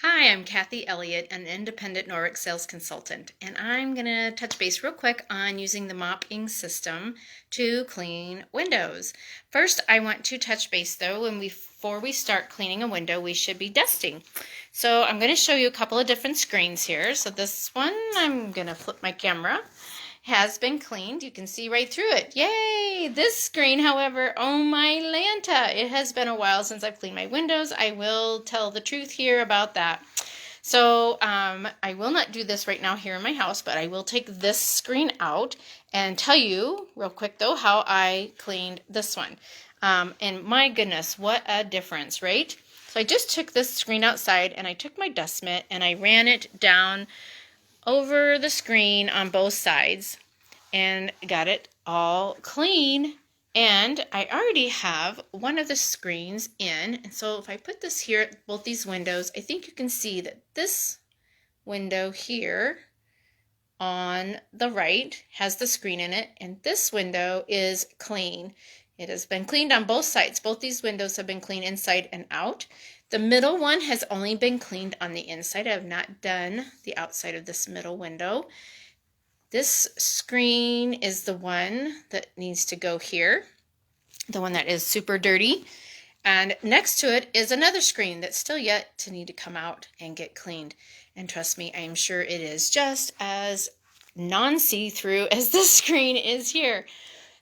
Hi, I'm Kathy Elliott, an independent Norwex sales consultant, and I'm going to touch base real quick on using the mopping system to clean windows. First, I want to touch base though, before we start cleaning a window, we should be dusting. So I'm going to show you a couple of different screens here. So this one, I'm going to flip my camera, has been cleaned. You can see right through it. Yay! This screen, however, oh my Lanta, it has been a while since I've cleaned my windows. I will tell the truth here about that. So I will not do this right now here in my house, but I will take this screen out and tell you real quick though how I cleaned this one. And my goodness, what a difference, right? So I just took this screen outside and I took my dust mitt and I ran it down over the screen on both sides and got it all clean. And I already have one of the screens in, and so if I put this here at both these windows, I think you can see that this window here on the right has the screen in it, and this window is clean. It has been cleaned on both sides. Both these windows have been cleaned inside and out. The middle one has only been cleaned on the inside. I have not done the outside of this middle window. This screen is the one that needs to go here, the one that is super dirty. And next to it is another screen that's still yet to need to come out and get cleaned. And trust me, I am sure it is just as non-see-through as this screen is here.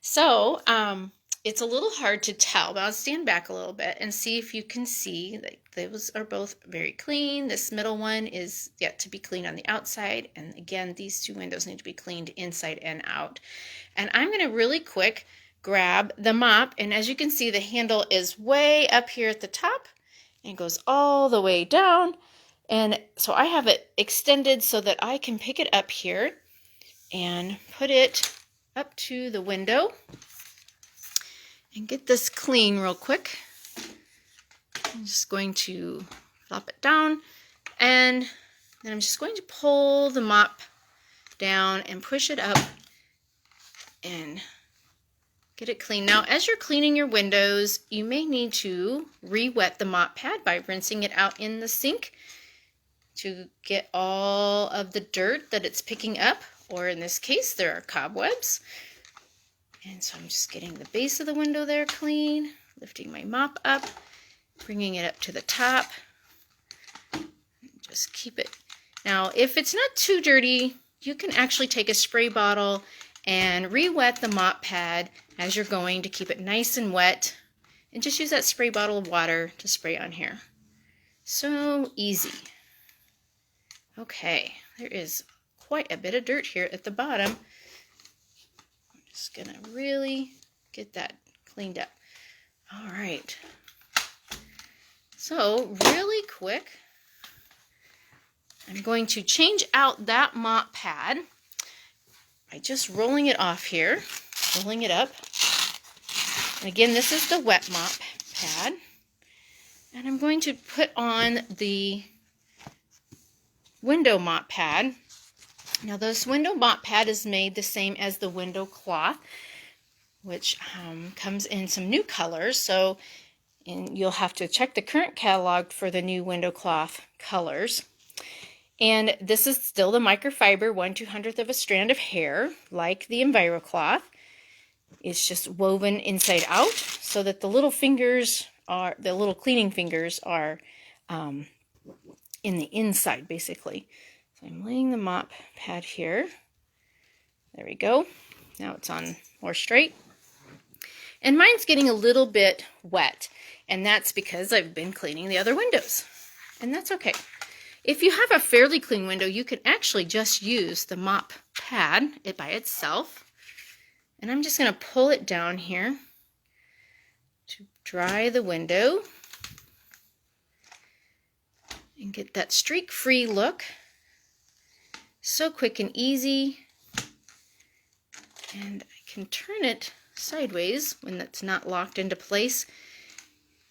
So, it's a little hard to tell, but I'll stand back a little bit and see if you can see that those are both very clean. This middle one is yet to be cleaned on the outside. And again, these two windows need to be cleaned inside and out. And I'm going to really quick grab the mop. And as you can see, the handle is way up here at the top and goes all the way down. And so I have it extended so that I can pick it up here and put it up to the window and get this clean real quick. I'm just going to flop it down, and then I'm just going to pull the mop down and push it up and get it clean. Now, as you're cleaning your windows, you may need to re-wet the mop pad by rinsing it out in the sink to get all of the dirt that it's picking up, or in this case, there are cobwebs. And so I'm just getting the base of the window there clean, lifting my mop up, bringing it up to the top. Just keep it. Now, if it's not too dirty, you can actually take a spray bottle and re-wet the mop pad as you're going to keep it nice and wet. And just use that spray bottle of water to spray on here. So easy. Okay, there is quite a bit of dirt here at the bottom. Just gonna really get that cleaned up. All right. So really quick, I'm going to change out that mop pad by just rolling it off here, rolling it up. And again, this is the wet mop pad. And I'm going to put on the window mop pad. Now this window mop pad is made the same as the window cloth, which comes in some new colors. So you'll have to check the current catalog for the new window cloth colors. And this is still the microfiber 1/200th of a strand of hair, like the EnviroCloth. It's just woven inside out so that the little cleaning fingers are in the inside, basically. So I'm laying the mop pad here. There we go. Now it's on more straight. And mine's getting a little bit wet, and that's because I've been cleaning the other windows. And that's okay. If you have a fairly clean window, you can actually just use the mop pad by itself. And I'm just going to pull it down here to dry the window and get that streak-free look. So quick and easy, and I can turn it sideways when it's not locked into place.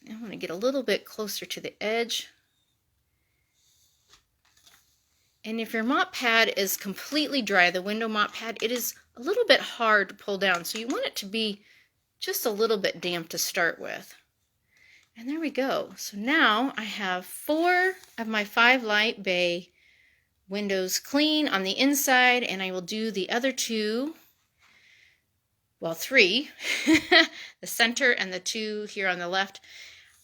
I want to get a little bit closer to the edge. And if your mop pad is completely dry, the window mop pad, it is a little bit hard to pull down, so you want it to be just a little bit damp to start with. And there we go. So now I have 4 of my 5 light bay windows clean on the inside, and I will do the other 2, well 3, the center and the 2 here on the left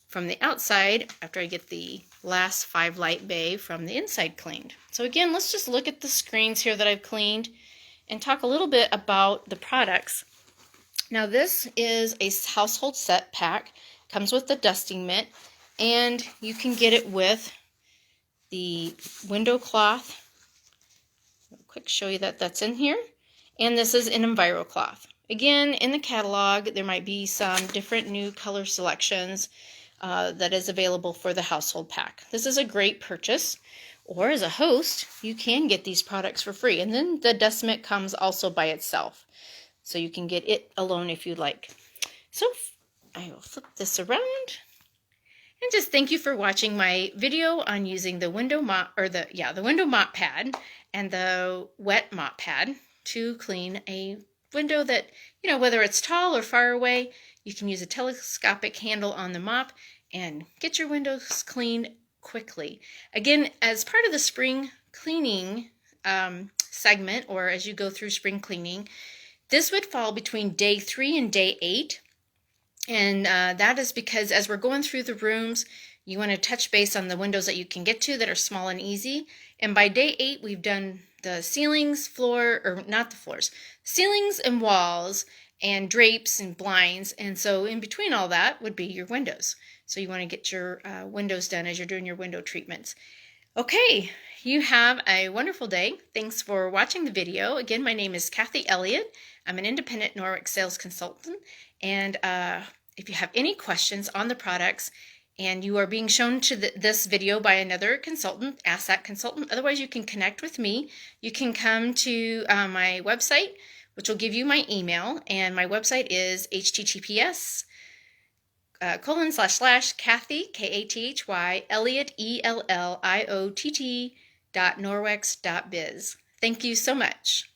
from the outside after I get the last 5 light bay from the inside cleaned. So again, let's just look at the screens here that I've cleaned and talk a little bit about the products. Now this is a household set pack. Comes with the dusting mitt, and you can get it with the window cloth. Real quick, show you that that's in here. And this is an Enviro cloth. Again, in the catalog, there might be some different new color selections that is available for the household pack. This is a great purchase, or as a host, you can get these products for free. And then the dust mitt comes also by itself, so you can get it alone if you like. So I will flip this around, and just thank you for watching my video on using the window mop, or the window mop pad and the wet mop pad to clean a window that, whether it's tall or far away, you can use a telescopic handle on the mop and get your windows cleaned quickly. Again, as part of the spring cleaning segment, or as you go through spring cleaning, this would fall between day 3 and day 8. And that is because as we're going through the rooms, you want to touch base on the windows that you can get to that are small and easy. And by day 8, we've done the ceilings, ceilings and walls and drapes and blinds. And so in between all that would be your windows. So you want to get your windows done as you're doing your window treatments. Okay, you have a wonderful day. Thanks for watching the video. Again, my name is Kathy Elliott. I'm an independent Norwex sales consultant. And if you have any questions on the products and you are being shown to this video by another consultant, ask that consultant. Otherwise, you can connect with me. You can come to my website, which will give you my email. And my website is https://Kathy, Kathy, Elliott, ELLIOTT.norwex.biz. Thank you so much.